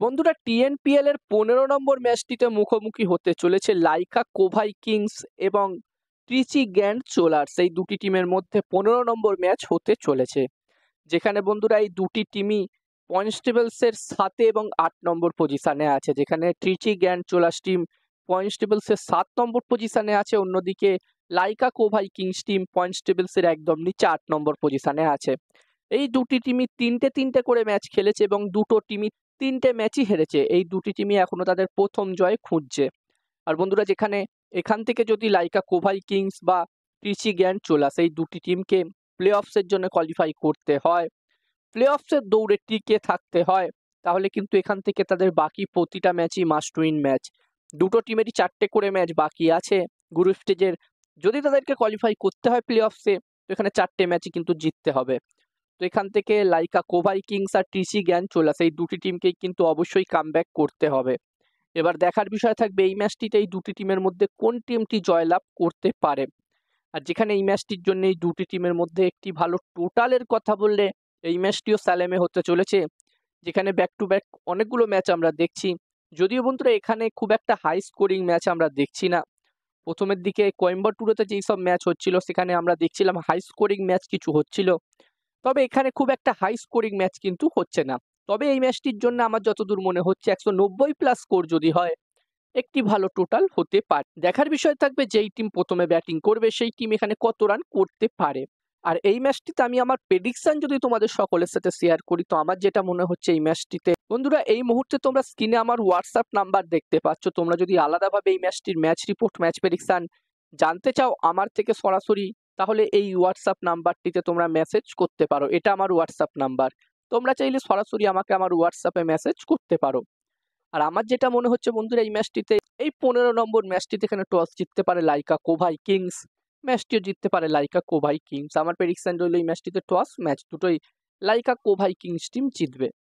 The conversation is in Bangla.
বন্ধুরা, টিএনপিএল এর ১৫ নম্বর ম্যাচটিতে মুখোমুখি হতে চলেছে লাইকা কোভাই কিংস এবং ট্রিচি গ্র্যান্ড চোলার্স। এই দুটি টিমের মধ্যে ১৫ নম্বর ম্যাচ হতে চলেছে, যেখানে বন্ধুরা এই দুটি টিমই পয়েন্টস টেবলসের ৭ এবং ৮ নম্বর পজিশনে আছে। যেখানে ট্রিচি গ্র্যান্ড চোলার্স টিম পয়েন্টস টেবলসের ৭ নম্বর পজিশনে আছে, অন্যদিকে Laika Kovai Kings team points টেবলসের একদম নিচে ৮ নম্বর পজিশনে আছে। এই দুটি টিমই তিনটে করে ম্যাচ খেলেছে এবং দুটো টিমই ৩টে ম্যাচই হেরেছে। এই দুটি টিমই এখনো তাদের প্রথম জয় খুঁজছে। আর বন্ধুরা, যেখানে এখান থেকে যদি লাইকা কোভাই কিংস বা ট্রিচি গ্র্যান্ড চোলার্স এই দুটি টিমকে প্লে অফসের জন্য কোয়ালিফাই করতে হয়, প্লে অফসের দৌড়ে টিকে থাকতে হয়, তাহলে কিন্তু এখান থেকে তাদের বাকি প্রতিটা ম্যাচই মাস্ট উইন ম্যাচ। দুটো টিমেরই ৪টে করে ম্যাচ বাকি আছে গ্রুপ স্টেজের। যদি তাদেরকে কোয়ালিফাই করতে হয় প্লে অফসে, তো এখানে ৪টে ম্যাচই কিন্তু জিততে হবে। তো এখান থেকে লাইকা কোভাই কিংস আর টিসি গ্র্যান্ড চোলার্স এই দুটি টিমকেই কিন্তু অবশ্যই কামব্যাক করতে হবে। এবার দেখার বিষয় থাকবে এই ম্যাচটিতে এই দুটি টিমের মধ্যে কোন টিমটি জয়লাভ করতে পারে। আর যেখানে এই ম্যাচটির জন্য এই দুটি টিমের মধ্যে একটি ভালো টোটালের কথা বললে এই ম্যাচটিও স্যালেমে হতে চলেছে, যেখানে ব্যাক টু ব্যাক অনেকগুলো ম্যাচ আমরা দেখছি। যদিও বন্ধুরা এখানে খুব একটা হাই স্কোরিং ম্যাচ আমরা দেখছি না। প্রথমের দিকে কোয়েম্বাটুরেতে যেই সব ম্যাচ হচ্ছিল সেখানে আমরা দেখছিলাম হাই স্কোরিং ম্যাচ কিছু হচ্ছিল, তবে এখানে খুব একটা হাই স্কোরিং ম্যাচ কিন্তু হচ্ছে না। তবে এই ম্যাচটির জন্য আমার যতদূর মনে হচ্ছে ১৯০ প্লাস স্কোর যদি হয়, একটি ভালো টোটাল হতে পারে। দেখার বিষয় থাকবে যেই টিম প্রথমে ব্যাটিং করবে সেই টিম এখানে কত রান করতে পারে। আর এই ম্যাচটিতে আমি আমার প্রেডিকশন যদি তোমাদের সকলের সাথে শেয়ার করি, তো আমার যেটা মনে হচ্ছে এই ম্যাচটিতে, বন্ধুরা এই মুহূর্তে তোমরা স্ক্রিনে আমার হোয়াটসঅ্যাপ নাম্বার দেখতে পাচ্ছ। তোমরা যদি আলাদাভাবে এই ম্যাচটির ম্যাচ রিপোর্ট, ম্যাচ প্রেডিকশন জানতে চাও আমার থেকে সরাসরি, তাহলে এই হোয়াটসঅ্যাপ নাম্বারটিতে তোমরা মেসেজ করতে পারো। এটা আমার হোয়াটসঅ্যাপ নাম্বার। তোমরা চাইলে সরাসরি আমাকে আমার হোয়াটসঅ্যাপে মেসেজ করতে পারো। আর আমার যেটা মনে হচ্ছে বন্ধুরা এই ম্যাচটিতে, এই ১৫ নম্বর ম্যাচটিতে এখানে টস জিততে পারে লাইকা কোভাই কিংস, ম্যাচটিও জিততে পারে লাইকা কোভাই কিংস। আমার প্রেডিকশন রইল এই ম্যাচটিতে টস ম্যাচ দুটোই লাইকা কোভাই কিংস টিম জিতবে।